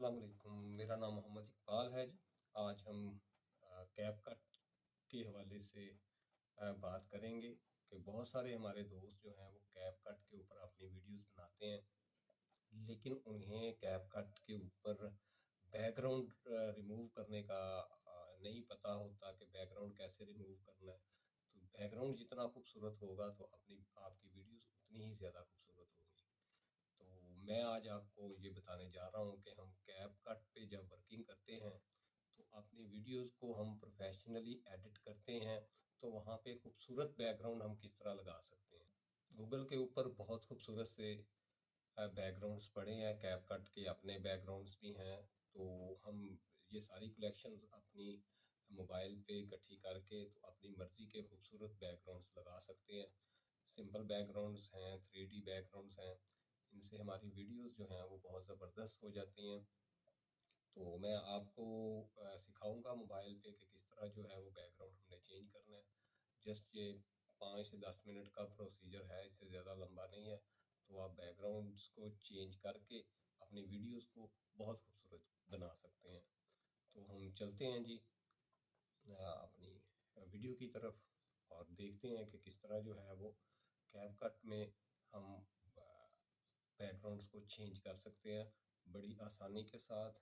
अस्सलाम वालेकुम। मेरा नाम मोहम्मद इकबाल है जी। आज हम कैपकट के हवाले से बात करेंगे कि बहुत सारे हमारे दोस्त जो हैं वो कैपकट के ऊपर अपनी वीडियोस बनाते हैं, लेकिन उन्हें कैपकट के ऊपर बैकग्राउंड रिमूव करने का नहीं पता होता कि बैकग्राउंड कैसे रिमूव करना है। तो बैकग्राउंड जितना खूबसूरत होगा तो अपनी आपकी वीडियोस उतनी ही ज़्यादा खूबसूरत होगी। तो मैं आज आपको ये बताने जा रहा हूँ कि हम कैपकट पे जब वर्किंग करते हैं तो अपनी वीडियोस को हम प्रोफेशनली एडिट करते हैं, तो वहाँ पे खूबसूरत बैकग्राउंड हम किस तरह लगा सकते हैं। गूगल के ऊपर बहुत खूबसूरत से बैकग्राउंड्स पड़े हैं, कैपकट के अपने बैकग्राउंड्स भी हैं। तो हम ये सारी कलेक्शंस अपनी मोबाइल पे इकट्ठी करके तो अपनी मर्ज़ी के खूबसूरत बैकग्राउंड्स लगा सकते हैं। सिंपल बैकग्राउंड्स हैं, 3D बैकग्राउंड्स हैं, इनसे हमारी वीडियोस जो हैं वो बहुत ज़बरदस्त हो जाती हैं। तो मैं आपको सिखाऊंगा मोबाइल पे कि किस तरह जो है वो बैकग्राउंड हमने चेंज करना है। जस्ट ये 5 से 10 मिनट का प्रोसीजर है, इससे ज़्यादा लंबा नहीं है। तो आप बैकग्राउंड्स को चेंज करके अपनी वीडियोस को बहुत खूबसूरत बना सकते हैं। तो हम चलते हैं जी अपनी वीडियो की तरफ और देखते हैं कि किस तरह जो है वो कैपकट में हम बैकग्राउंड्स को चेंज कर सकते हैं बड़ी आसानी के साथ,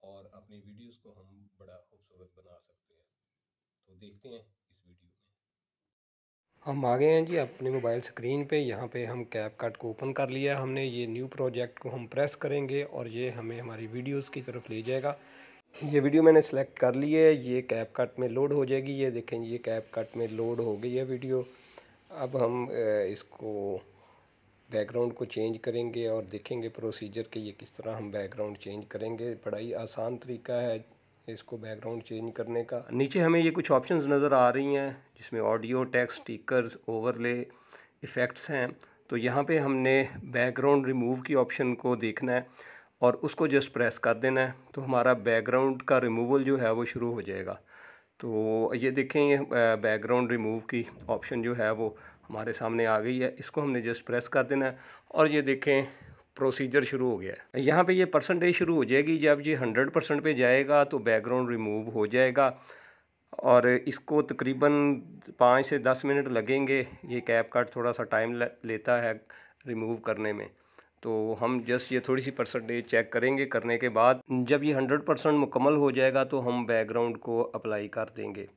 और अपनी वीडियोस को हम बड़ा खूबसूरत बना सकते हैं। तो देखते हैं इस वीडियो में। हम आ गए हैं जी अपने मोबाइल स्क्रीन पे। यहाँ पे हम कैपकट को ओपन कर लिया है हमने। ये न्यू प्रोजेक्ट को हम प्रेस करेंगे और ये हमें हमारी वीडियोस की तरफ ले जाएगा। ये वीडियो मैंने सेलेक्ट कर ली है, ये कैपकट में लोड हो जाएगी। ये देखें, ये कैपकट में लोड हो गई है वीडियो। अब हम इसको बैकग्राउंड को चेंज करेंगे और देखेंगे प्रोसीजर के ये किस तरह हम बैकग्राउंड चेंज करेंगे। बड़ा ही आसान तरीका है इसको बैकग्राउंड चेंज करने का। नीचे हमें ये कुछ ऑप्शंस नज़र आ रही हैं जिसमें audio, text, stickers, overlay, effects हैं। तो यहाँ पे हमने बैकग्राउंड रिमूव की ऑप्शन को देखना है और उसको जस्ट प्रेस कर देना है, तो हमारा बैकग्राउंड का रिमूवल जो है वो शुरू हो जाएगा। तो ये देखें, ये बैकग्राउंड रिमूव की ऑप्शन जो है वो हमारे सामने आ गई है। इसको हमने जस्ट प्रेस कर देना है और ये देखें प्रोसीजर शुरू हो गया है। यहाँ पे ये परसेंटेज शुरू हो जाएगी। जब ये 100% पे जाएगा तो बैकग्राउंड रिमूव हो जाएगा और इसको तकरीबन 5 से 10 मिनट लगेंगे। ये कैपकट थोड़ा सा टाइम लेता है रिमूव करने में। तो हम जस्ट ये थोड़ी सी परसेंटेज चेक करेंगे। करने के बाद जब ये 100% मुकम्मल हो जाएगा तो हम बैकग्राउंड को अप्लाई कर देंगे।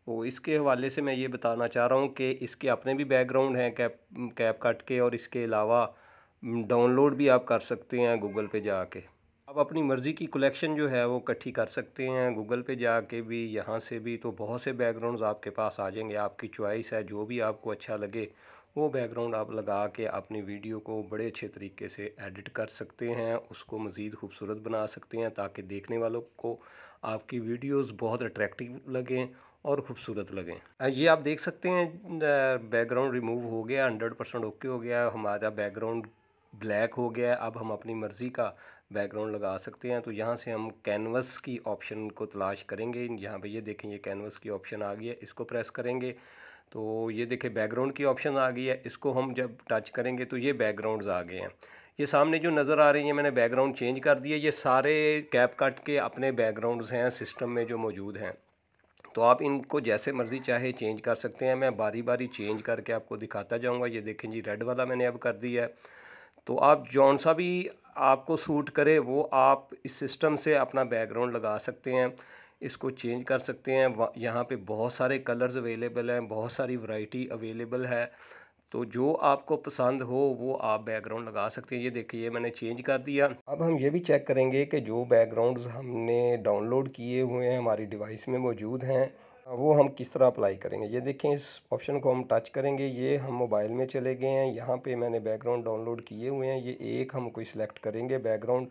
तो इसके हवाले से मैं ये बताना चाह रहा हूँ कि इसके अपने भी बैकग्राउंड हैं कैपकट के, और इसके अलावा डाउनलोड भी आप कर सकते हैं गूगल पे जाके। आप अपनी मर्ज़ी की कलेक्शन जो है वो इकट्ठी कर सकते हैं गूगल पे जाके भी, यहाँ से भी। तो बहुत से बैकग्राउंड्स आपके पास आ जाएंगे, आपकी चॉइस है, जो भी आपको अच्छा लगे वो बैकग्राउंड आप लगा के अपनी वीडियो को बड़े अच्छे तरीके से एडिट कर सकते हैं, उसको मज़ीद खूबसूरत बना सकते हैं ताकि देखने वालों को आपकी वीडियोस बहुत अट्रैक्टिव लगें और ख़ूबसूरत लगें। ये आप देख सकते हैं बैकग्राउंड रिमूव हो गया, 100% ओके हो गया, हमारा बैकग्राउंड ब्लैक हो गया। अब हम अपनी मर्ज़ी का बैकग्राउंड लगा सकते हैं। तो यहाँ से हम कैनवस की ऑप्शन को तलाश करेंगे। यहाँ पे ये देखें, ये कैनवस की ऑप्शन आ गई है, इसको प्रेस करेंगे तो ये देखें बैकग्राउंड की ऑप्शन आ गई है। इसको हम जब टच करेंगे तो ये बैकग्राउंड्स आ गए हैं। ये सामने जो नज़र आ रही हैं, मैंने बैकग्राउंड चेंज कर दिए। ये सारे कैपकट के अपने बैकग्राउंड्स हैं सिस्टम में जो मौजूद हैं। तो आप इनको जैसे मर्ज़ी चाहे चेंज कर सकते हैं। मैं बारी बारी चेंज करके आपको दिखाता जाऊँगा। ये देखें जी, रेड वाला मैंने अब कर दिया है। तो आप जौन सा भी आपको सूट करे वो आप इस सिस्टम से अपना बैकग्राउंड लगा सकते हैं, इसको चेंज कर सकते हैं। यहाँ पे बहुत सारे कलर्स अवेलेबल हैं, बहुत सारी वैरायटी अवेलेबल है। तो जो आपको पसंद हो वो आप बैकग्राउंड लगा सकते हैं। ये देखिए, ये मैंने चेंज कर दिया। अब हम ये भी चेक करेंगे कि जो बैकग्राउंड्स हमने डाउनलोड किए हुए हैं, हमारी डिवाइस में मौजूद हैं, वो हम किस तरह अप्लाई करेंगे। ये देखें, इस ऑप्शन को हम टच करेंगे, ये हम मोबाइल में चले गए हैं। यहाँ पे मैंने बैकग्राउंड डाउनलोड किए हुए हैं। ये एक हम कोई सिलेक्ट करेंगे बैकग्राउंड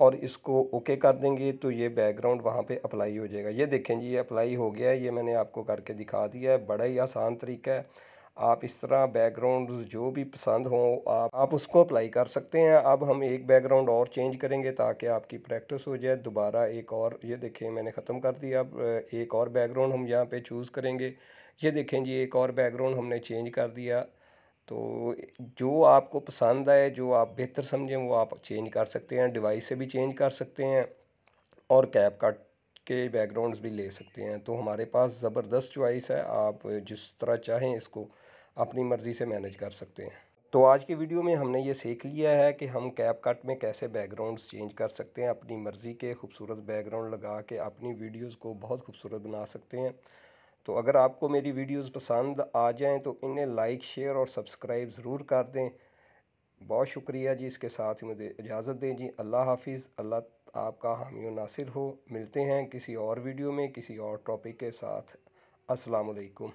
और इसको ओके कर देंगे तो ये बैकग्राउंड वहाँ पे अप्लाई हो जाएगा। ये देखें जी, ये अप्लाई हो गया है। ये मैंने आपको करके दिखा दिया है। बड़ा ही आसान तरीका है। आप इस तरह बैकग्राउंड्स जो भी पसंद हो आप उसको अप्लाई कर सकते हैं। अब हम एक बैकग्राउंड और चेंज करेंगे ताकि आपकी प्रैक्टिस हो जाए। दोबारा एक और, ये देखें मैंने ख़त्म कर दिया। अब एक और बैकग्राउंड हम यहाँ पे चूज़ करेंगे। ये देखें जी, एक और बैकग्राउंड हमने चेंज कर दिया। तो जो आपको पसंद आए, जो आप बेहतर समझें, वो आप चेंज कर सकते हैं, डिवाइस से भी चेंज कर सकते हैं और कैपकट के बैकग्राउंड्स भी ले सकते हैं। तो हमारे पास ज़बरदस्त चॉइस है, आप जिस तरह चाहें इसको अपनी मर्ज़ी से मैनेज कर सकते हैं। तो आज की वीडियो में हमने ये सीख लिया है कि हम कैपकट में कैसे बैकग्राउंड्स चेंज कर सकते हैं, अपनी मर्ज़ी के खूबसूरत बैकग्राउंड लगा के अपनी वीडियोज़ को बहुत खूबसूरत बना सकते हैं। तो अगर आपको मेरी वीडियोज़ पसंद आ जाएँ तो इन्हें लाइक, शेयर और सब्सक्राइब ज़रूर कर दें। बहुत शुक्रिया जी, इसके साथ ही मुझे इजाज़त दें जी। अल्लाह हाफ़िज़। अल्लाह आपका हामी व नासिर हो। मिलते हैं किसी और वीडियो में किसी और टॉपिक के साथ। अस्सलाम वालेकुम।